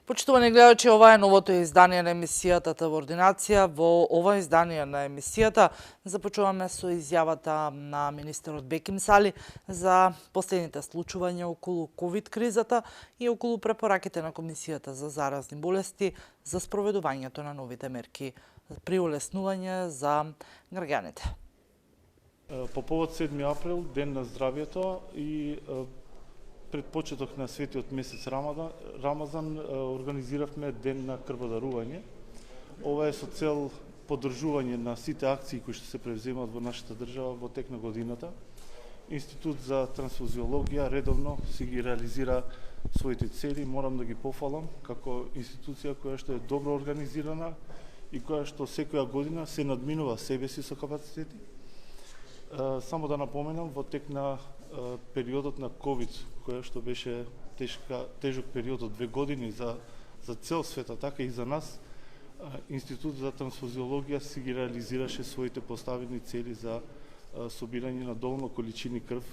Почитувани гледачи, ова е новото издание на емисијата Тавоординација. Во ова издание на емисијата започуваме со изјавата на министерот Беким Сали за последните случувања околу ковид кризата и околу препораките на Комисијата за заразни болести за спроведувањето на новите мерки при улеснување за граѓаните. По повод 7 април, Ден на здравјето и пред почеток на светиот месец Рамазан организиравме Ден на крводарување. Ова е со цел поддржување на сите акции кои што се превземаат во нашата држава во тек на годината. Институт за трансфузиологија редовно си ги реализира своите цели. Морам да ги пофалам како институција која што е добро организирана и која што секоја година се надминува себе си со капацитети. Само да напоменам, во тек на периодот на ковид, која што беше тежок период од 2 години за цел свет, така и за нас, Институт за трансфузиологија си ги реализираше своите поставени цели за собирање на доволно количини крв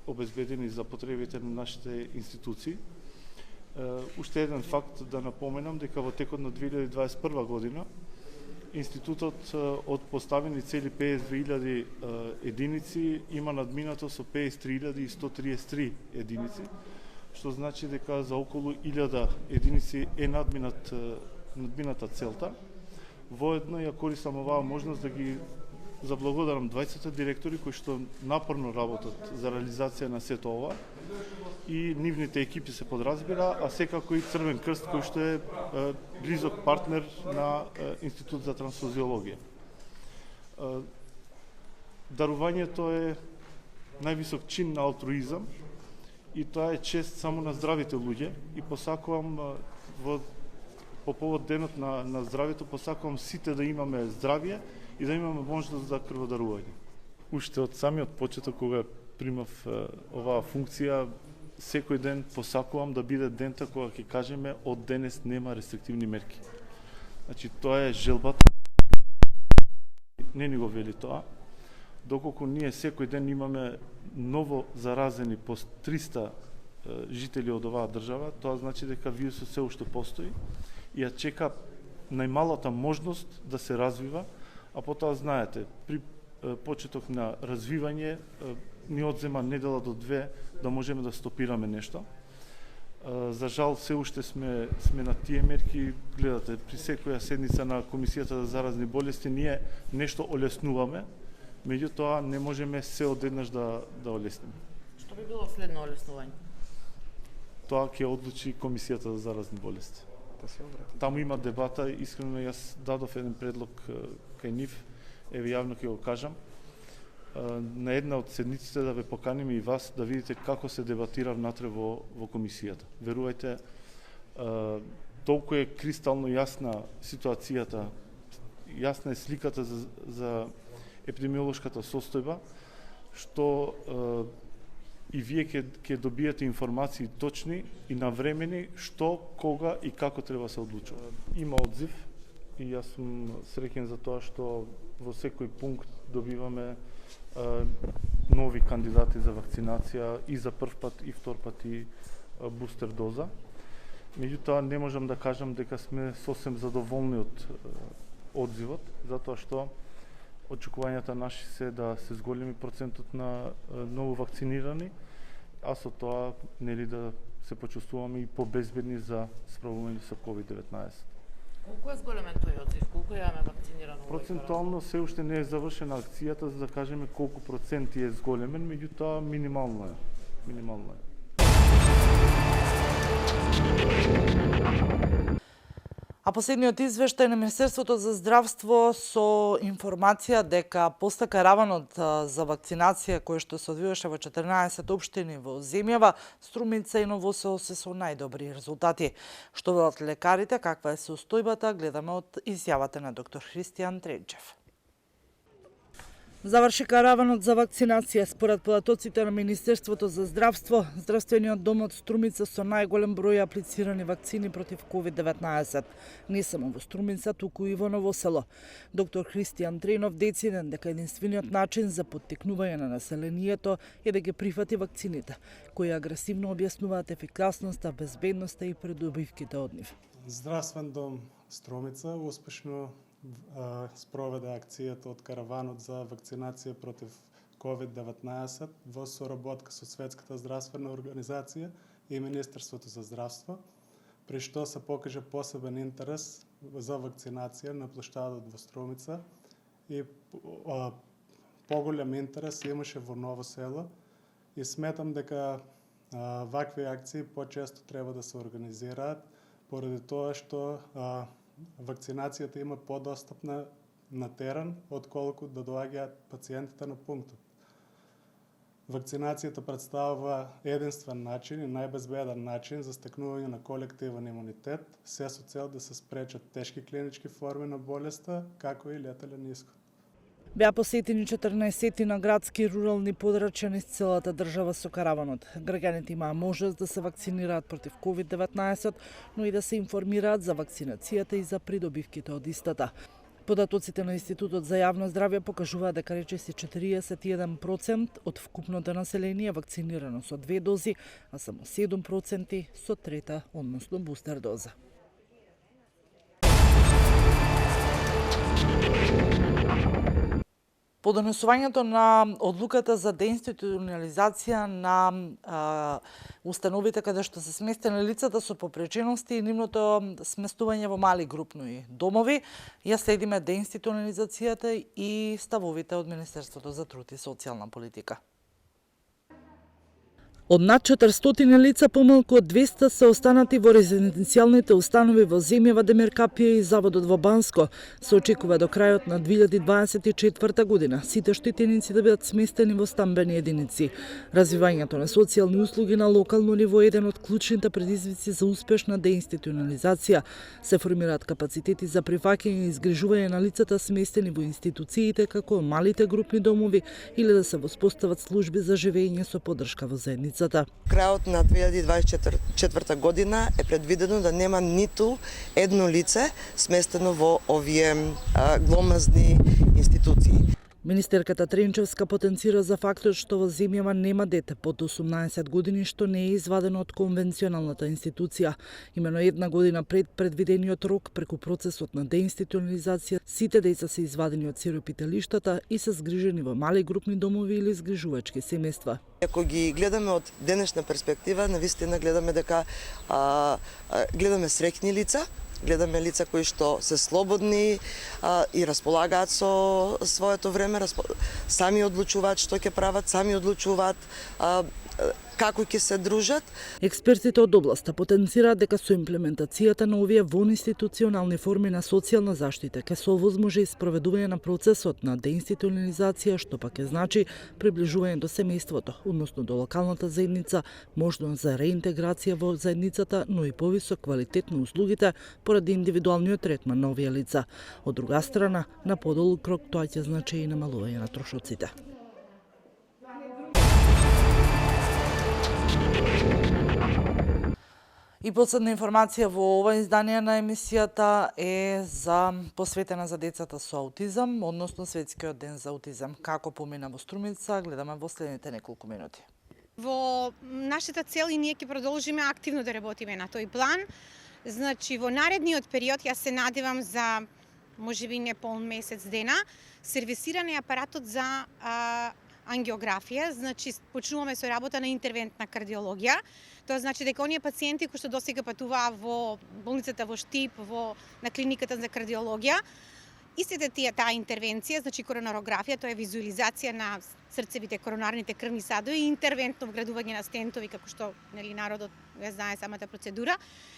обезбедени за потребите на нашите институции. Уште еден факт да напоменам дека во текот на 2021 година Институтот од поставени цели 52.000 единици има надминато со 53.133 единици, што значи дека за околу 1000 единици е надмината целта. Воедно ја користам оваа можност да ги заблагодарам 20 директори кои што напорно работат за реализација на сето ова и нивните екипи се подразбира, а секако и Црвен крст кој што е близок партнер на Институт за трансфузиологија. Дарувањето е највисок чин на алтруизам и тоа е чест само на здравите луѓе и посакувам по повод денот на здравјето посакувам сите да имаме здравје и да имаме можност за крводарување. Уште од самиот почеток кога примав оваа функција, секој ден посакувам да биде дента кога ќе кажеме од денес нема рестриктивни мерки. Значи тоа е желбата. Не ни го вели тоа. Доколку ние секој ден имаме ново заразени по 300 жители од оваа држава, тоа значи дека вирусот се уште постои и ја чека најмалата можност да се развива, а потоа знаете, при почеток на развивање ни одзема недела до 2 да можеме да стопираме нешто. За жал се уште сме на тие мерки. Гледате, при секоја седница на Комисијата за заразни болести ние нешто олеснуваме, меѓутоа не можеме се одеднаш да олесниме. Што би било следно олеснување? Тоа ќе одлучи Комисијата за заразни болести. Таму има дебата, искрено јас дадов еден предлог кај нив, еве јавно ќе го кажам. На една од седниците да ве поканиме и вас да видите како се дебатира внатре во комисијата. Верувајте, толку е кристално јасна ситуацијата, јасна е сликата за епидемиолошката состојба, што и вие ќе добиете информации точни и навремени што, кога и како треба се одлучува. Има одзив и јас сум среќен за тоа што во секој пункт добиваме нови кандидати за вакцинација и за прв пат и втор пат и бустер доза. Меѓутоа не можам да кажам дека сме сосем задоволни од одзивот, затоа што очекувањата наши се да се зголеми процентот на ново вакцинирани, а со тоа нели да се почувствуваме и побезбедни за справување со COVID-19. Колку е зголемен тој одзив? Колку имаме вакцинирано? Процентуално се уште не е завршена акцијата за да кажеме колку проценти е зголемен, меѓутоа минимално е. Минимално е. А последниот извештај на Министерството за здравство со информација дека постека раванот за вакцинација кој што се одвиваше во 14 општини во земјава, Струмица и Ново Село се со најдобри резултати. Што велат лекарите, каква е состојбата, гледаме од изјавата на доктор Христијан Тренчев. Заврши караванот за вакцинација според податоците на Министерството за здравство. Здравствениот дом од Струмица со најголем број аплицирани вакцини против COVID-19. Не само во Струмица, туку и во Ново Село. Доктор Христијан Тренов дециден дека единствениот начин за поттикнување на населението е да ги прифати вакцините, кои агресивно објаснуваат ефикасноста, безбедноста и придобивките од нив. Здравствен дом Струмица успешно спроведе акцијата од караванот за вакцинација против COVID-19 во соработка со Светската здравствена организација и Министерството за здравство, при што се покажа посебен интерес за вакцинација на плоштадот во Струмица и поголем интерес имаше во Ново Село и сметам дека вакви акции почесто треба да се организираат поради тоа што вакцинацијата има подостапна на терен, отколку да доаѓаат пациентите на пунктот. Вакцинацијата представува единствен начин и најбезбеден начин за стекнување на колективен имунитет, се со цел да се спречат тешки клинички форми на болеста, како и летален исход. Беа посетени 14 на градски и рурални подрачја низ целата држава со караванот. Граѓаните имаа можност да се вакцинираат против COVID-19, но и да се информираат за вакцинацијата и за придобивките од истата. Податоците на Институтот за јавно здравје покажуваат дека речиси 41% од вкупното население вакцинирано со 2 дози, а само 7% со трета, односно бустер доза. По донесувањето на одлуката за деинституционализација на установите каде што се сместени лицата со попречености и нивното сместување во мали групни домови, ја следиме деинституционализацијата и ставовите од Министерството за труд и социјална политика. Од над 400 лица помалку од 200 се останати во резиденцијалните установи во земјава Демеркапија и Заводот во Банско. Се очекува до крајот на 2024 година сите штетеници да бидат сместени во стамбени единици. Развивањето на социјални услуги на локално ниво е еден од клучните предизвици за успешна деинституционализација. Се формираат капацитети за прифаќање и изгрижување на лицата сместени во институциите како малите групни домови или да се воспостават служби за живење со поддршка во заедница. Крајот на 2024 година е предвидено да нема ниту едно лице сместено во овие гломазни институции. Министерката Тренчевска потенцира за фактот што во земјава нема дете под 18 години што не е извадено од конвенционалната институција. Имено една година пред предвидениот рок преку процесот на деинституционализација, сите деца се извадени од сиропиталиштата и се згрижени во мали групни домови или згрижувачки семејства. Ако ги гледаме од денешна перспектива, навистина гледаме дека гледаме среќни лица, гледаме лица кои што се слободни и располагаат со своето време, сами одлучуваат што ќе прават, сами одлучуваат како ќе се дружат. Експертите од областа потенцираат дека со имплементацијата на овие вонинституционални форми на социјална заштита ќе се овозможи спроведување на процесот на деинституционализација, што пак ќе значи приближување до семејството, односно до локалната заедница, можност за реинтеграција во заедницата, но и повисок квалитет на услугите поради индивидуалниот третман на овие лица. Од друга страна, на подолг рок тоа ќе значи и намалување на трошоците. И последна информација во ова издание на емисијата е посветена за децата со аутизам, односно Светскиот ден за аутизам. Како помина во Струмица, гледаме во следните неколку минути. Во нашата цел и ние ќе продолжиме активно да работиме на тој план. Значи, во наредниот период, јас се надевам за можеби не пол месец дена, сервисиране апаратот за ангиографија, значи почнуваме со работа на интервентна кардиологија. Тоа значи дека оние пациенти кои што досега патуваа во болницата во Штип, на клиниката за кардиологија, Истите таа интервенција, значи коронарографија, тоа е визуализација на срцевите, коронарните крвни садови и интервентно вградување на стентови, како што народот ве знае самата процедура,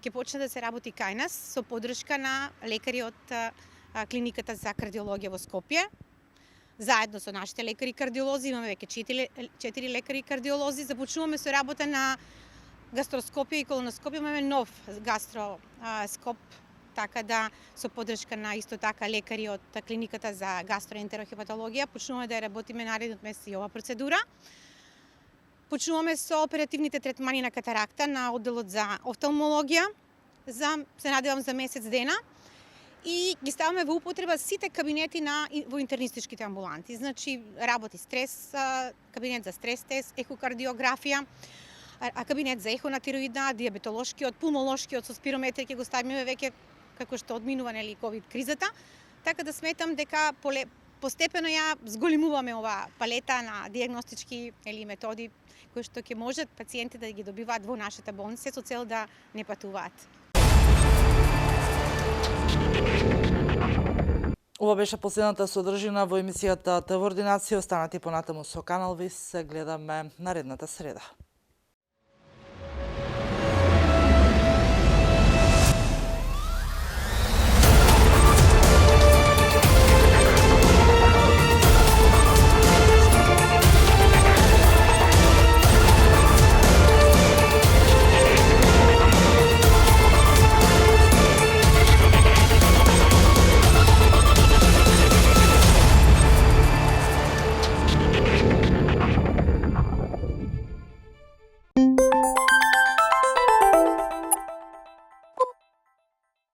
ќе почне да се работи кај нас со поддршка на лекари од клиниката за кардиологија во Скопје. Заедно со нашите лекари кардиолози, имаме веќе 4 лекари кардиолози, започнуваме со работа на гастроскопија и колоноскопија, имаме нов гастроскоп, така да со поддршка на исто така лекари од клиниката за гастроентерохепатологија почнуваме да работиме наредниот месец и ова процедура. Почнуваме со оперативните третмани на катаракта на одделот за офталмологија, се надевам за месец дена. И ги ставаме во употреба сите кабинети во интернистичките амбуланти. Значи, работи стрес, кабинет за стрес тест, ехокардиографија, кабинет за ехо на тироидна, диабетолошкиот, пулмолошкиот со спирометри ќе го ставиме веќе како што одминува ковид кризата. Така да сметам дека постепено ја зголемуваме ова палета на диагностички методи кои што ќе можат пациентите да ги добиваат во нашата болница со цел да не патуваат. Ова беше последната содржина во емисијата ТВ Ординација. Останати понатаму со Канал Вис, се гледаме наредната среда.